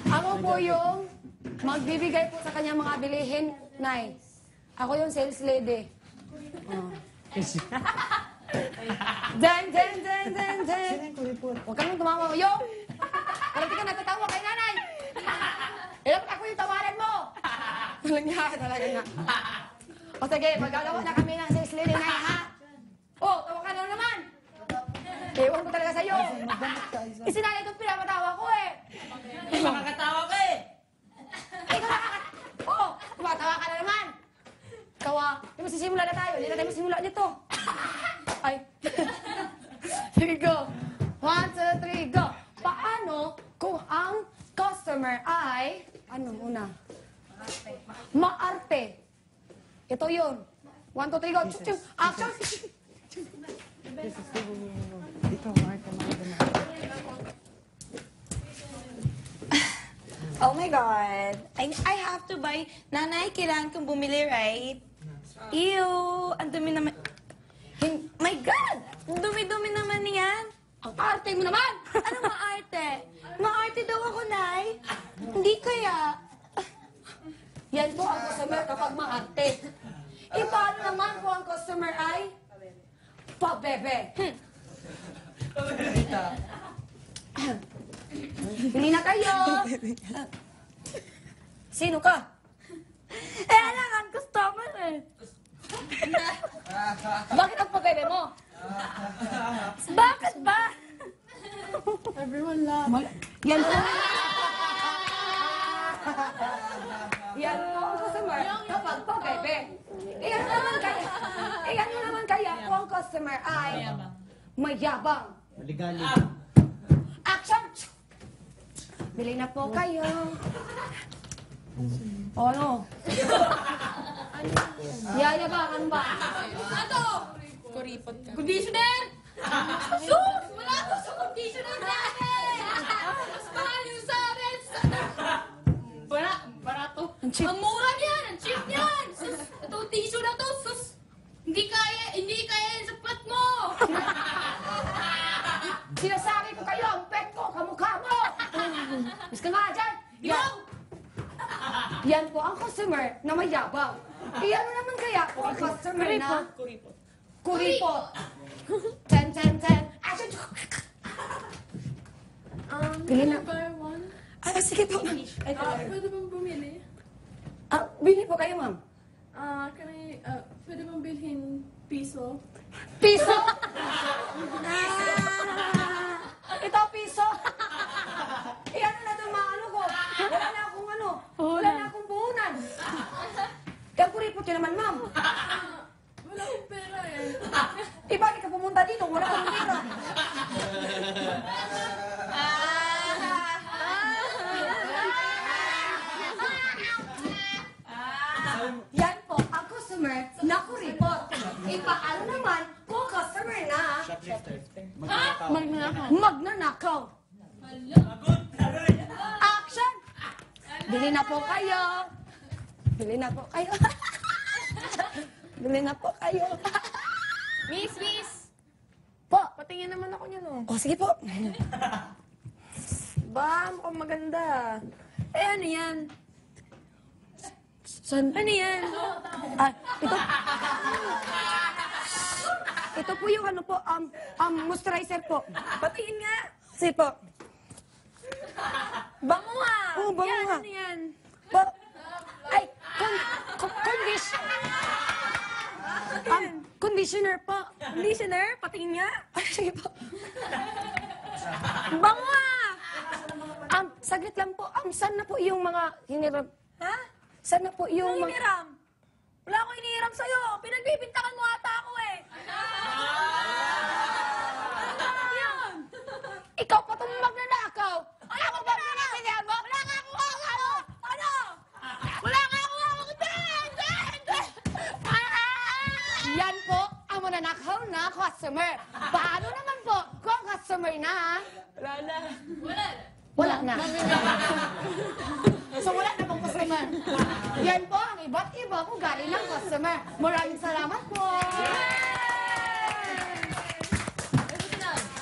Ako po yung magbibigay po sa kanya mga bilihin, Nay. Ako yung sales lady. Oh. Den. Huwag ka nang tumawa. Yung! Parang di ka natatawa kay nanay. Dapat ako yung tawaran mo. Walang niya ka talaga na. O sige, magagawa na kami ng sales lady, Nay, ha? Oh, tawa ka na naman. Ewan ko talaga sa'yo. Isinanay itong pinapatawa ko eh. Makakatawa ka eh. Ay, oo, tumatawa ka na naman. Kawa, di mo sisimula na tayo. Hindi na tayo masimula nito. Ay. Sige, go. 1, 2, 3, go. Paano kung ang customer ay, ano una? Maarte. Ito yun. 1, 2, 3, go. Action. Oh my God. I have to buy. Nanay, kailangan kong bumili, right? Ew! Ang dumi naman. My God! Ang dumi-dumi naman yan. Ang arte mo naman. Ano maarte? Maarte daw ako, Nay. Hindi kaya. Yan po ang customer kapag maarte. E paano naman po ang customer ay pabebe? Pili na kayo. Sino ka? Eh, alangan, customer eh. Bakit ang pabebe mo? Bakit ba? Everyone loves. Yan po. Yan po ang customer kapag pabebe. Iyan naman kaya po ang customer ay mayabang. Maligali. Action! Bili na po kayo. O ano? Yayabangan ba? Ano? Kuripot ka. Conditioner! Sus! Wala to sa conditioner namin! Mas mahal yung sa amin! Barato. Ang mura niyan! Ang cheap niyan! Sus! Itong tissue na to! Sus! Hindi kaya yan sa plat mo! Sinasabi ko kayo, ang pet ko, kamukha mo! Mas ka nga dyan! Yung! Yan po ang customer na mayabang. Iyan mo naman kaya po ang customer na kuripot. 10. Action! Bili na. Buy one? Sige po. Pwede bang bumili? Bili po kayo, ma'am. Pwede bang bilhin piso? Piso? Ito, piso. Iyan na itong mga ano ko. Wala na akong ano. Wala na akong puhunan. Kaya kuripot yun naman, ma'am. Wala akong pera eh. Bakit ka pumunta dito? Wala akong pera. Yan po, ang customer na kuripot. Paano naman kung customer na magnanakaw? Action! Bili na po kayo. Bili na po kayo. Bili na po kayo. Miss! Po. Patingin naman ako niyan, oh. O, sige po. Ba, mukhang maganda. Eh, ano yan? San? Ano yan? Ito. Ito po yung ano po, moisturizer po. Patingin nga. Sige po. Bango nga. Oo, bango yan, nga. Ano yan? Po. Ay, conditioner po. Conditioner? Patingin nga. Ay, sige po. Bango nga. Saglit lang po. Saan na po yung mga hiniram? Ha? Saan na po yung Anong mga... iniram? Wala akong iniram sa'yo. Pinagbibintakan mo ata ako eh. Yan. Ikaw pa itong magnanakaw. Wala ko ba pinapilihan mo? Wala nga akong ano? Ano? Wala nga akong hindi. Yan po ang mananakaw na customer. Paano naman po kung customer na? Wala na. Wala na. So wala na pong customer. Yan po ang iba't iba kung galing ng customer. Maraming salamat po.